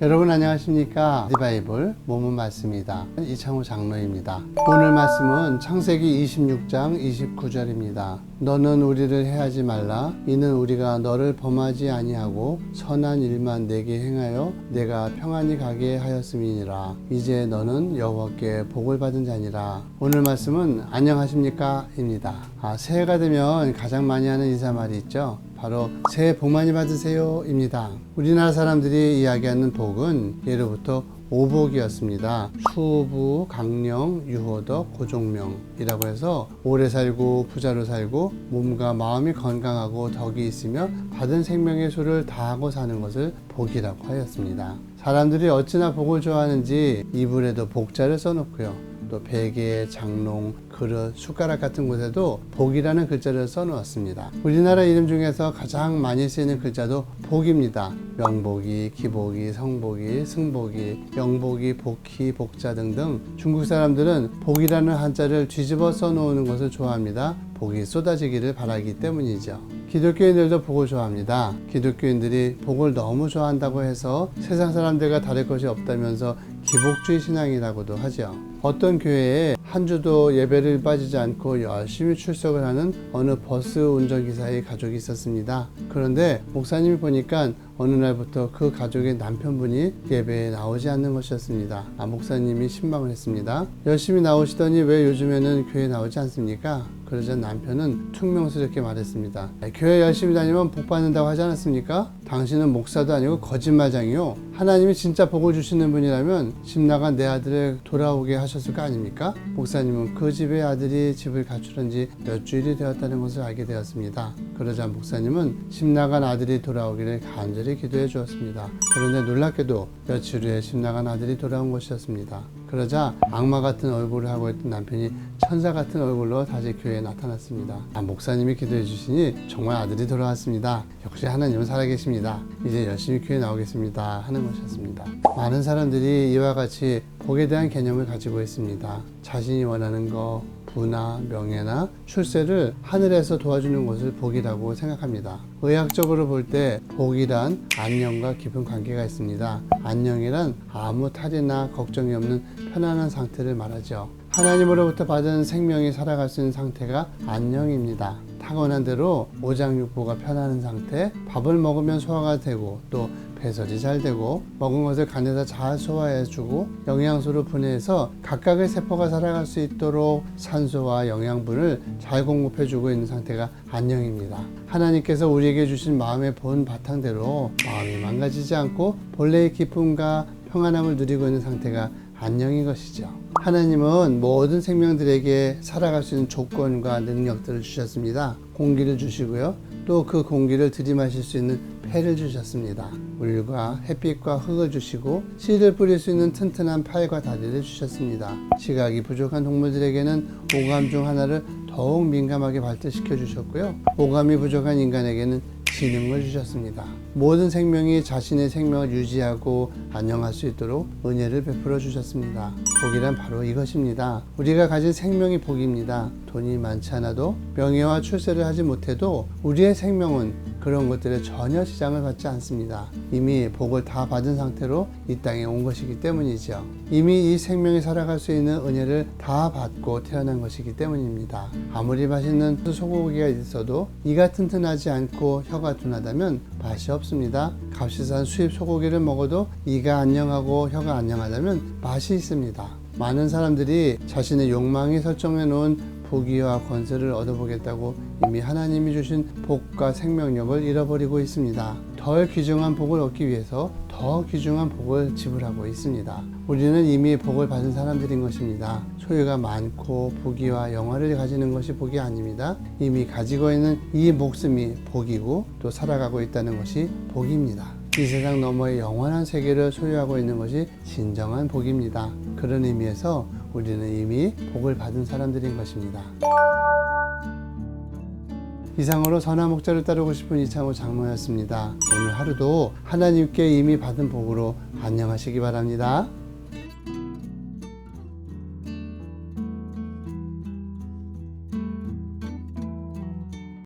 여러분 안녕하십니까? 바이블 모문 말씀입니다. 이창호 장로입니다. 오늘 말씀은 창세기 26장 29절입니다. 너는 우리를 해하지 말라. 이는 우리가 너를 범하지 아니하고 선한 일만 내게 행하여 내가 평안히 가게 하였음이니라. 이제 너는 여호와께 복을 받은 자니라. 오늘 말씀은 안녕하십니까? 입니다. 새해가 되면 가장 많이 하는 인사말이 있죠. 바로 새해 복 많이 받으세요 입니다. 우리나라 사람들이 이야기하는 복은 예로부터 오복이었습니다. 수부, 강령, 유호덕, 고종명이라고 해서 오래 살고 부자로 살고 몸과 마음이 건강하고 덕이 있으며 받은 생명의 수를 다하고 사는 것을 복이라고 하였습니다. 사람들이 어찌나 복을 좋아하는지 이불에도 복자를 써놓고요. 또 베개, 장롱, 그릇, 숟가락 같은 곳에도 복이라는 글자를 써놓았습니다. 우리나라 이름 중에서 가장 많이 쓰이는 글자도 복입니다. 명복이, 기복이, 성복이, 승복이, 영복이, 복희, 복자 등등 중국 사람들은 복이라는 한자를 뒤집어 써놓는 것을 좋아합니다. 복이 쏟아지기를 바라기 때문이죠. 기독교인들도 복을 좋아합니다. 기독교인들이 복을 너무 좋아한다고 해서 세상 사람들과 다를 것이 없다면서 기복주의 신앙이라고도 하죠. 어떤 교회에 한 주도 예배를 빠지지 않고 열심히 출석을 하는 어느 버스 운전기사의 가족이 있었습니다. 그런데 목사님이 보니까 어느 날부터 그 가족의 남편분이 예배에 나오지 않는 것이었습니다. 목사님이 신방을 했습니다. 열심히 나오시더니 왜 요즘에는 교회에 나오지 않습니까? 그러자 남편은 퉁명스럽게 말했습니다. 교회 열심히 다니면 복 받는다고 하지 않았습니까? 당신은 목사도 아니고 거짓말장이요. 하나님이 진짜 복을 주시는 분이라면 집 나간 내 아들을 돌아오게 하셨을 거 아닙니까? 목사님은 그 집의 아들이 집을 갖추던 지 몇 주일이 되었다는 것을 알게 되었습니다. 그러자 목사님은 집 나간 아들이 돌아오기를 간절히 기도해 주었습니다. 그런데 놀랍게도 며칠 후에 집 나간 아들이 돌아온 것이었습니다. 그러자 악마 같은 얼굴을 하고 있던 남편이 천사 같은 얼굴로 다시 교회에 나타났습니다. 목사님이 기도해 주시니 정말 아들이 돌아왔습니다. 역시 하나님은 살아계십니다. 이제 열심히 교회에 나오겠습니다 하는 것이었습니다. 많은 사람들이 이와 같이 복에 대한 개념을 가지고 있습니다. 자신이 원하는 것, 부나 명예나 출세를 하늘에서 도와주는 것을 복이라고 생각합니다. 의학적으로 볼 때 복이란 안녕과 깊은 관계가 있습니다. 안녕이란 아무 탈이나 걱정이 없는 편안한 상태를 말하죠. 하나님으로부터 받은 생명이 살아갈 수 있는 상태가 안녕입니다. 타고난 대로 오장육부가 편안한 상태, 밥을 먹으면 소화가 되고 또 배설이 잘 되고 먹은 것을 간에다 잘 소화해주고 영양소를 분해해서 각각의 세포가 살아갈 수 있도록 산소와 영양분을 잘 공급해주고 있는 상태가 안녕입니다. 하나님께서 우리에게 주신 마음의 본 바탕대로 마음이 망가지지 않고 본래의 기쁨과 평안함을 누리고 있는 상태가 안녕인 것이죠. 하나님은 모든 생명들에게 살아갈 수 있는 조건과 능력들을 주셨습니다. 공기를 주시고요. 또 그 공기를 들이마실 수 있는 폐를 주셨습니다. 물과 햇빛과 흙을 주시고 씨를 뿌릴 수 있는 튼튼한 팔과 다리를 주셨습니다. 시각이 부족한 동물들에게는 오감 중 하나를 더욱 민감하게 발달시켜 주셨고요. 오감이 부족한 인간에게는 지능을 주셨습니다. 모든 생명이 자신의 생명을 유지하고 안녕할 수 있도록 은혜를 베풀어 주셨습니다. 복이란 바로 이것입니다. 우리가 가진 생명이 복입니다. 돈이 많지 않아도 명예와 출세를 하지 못해도 우리의 생명은 그런 것들에 전혀 지장을 받지 않습니다. 이미 복을 다 받은 상태로 이 땅에 온 것이기 때문이죠. 이미 이 생명이 살아갈 수 있는 은혜를 다 받고 태어난 것이기 때문입니다. 아무리 맛있는 소고기가 있어도 이가 튼튼하지 않고 혀가 둔하다면 맛이 없습니다. 값이 싼 수입 소고기를 먹어도 이가 안녕하고 혀가 안녕하다면 맛이 있습니다. 많은 사람들이 자신의 욕망이 설정해 놓은 부귀와 권세를 얻어보겠다고 이미 하나님이 주신 복과 생명력을 잃어버리고 있습니다. 덜 귀중한 복을 얻기 위해서 더 귀중한 복을 지불하고 있습니다. 우리는 이미 복을 받은 사람들인 것입니다. 소유가 많고 부귀와 영화를 가지는 것이 복이 아닙니다. 이미 가지고 있는 이 목숨이 복이고 또 살아가고 있다는 것이 복입니다. 이 세상 너머의 영원한 세계를 소유하고 있는 것이 진정한 복입니다. 그런 의미에서 우리는 이미 복을 받은 사람들인 것입니다. 이상으로 선한 목자를 따르고 싶은 이창호 장로였습니다. 오늘 하루도 하나님께 이미 받은 복으로 안녕하시기 바랍니다.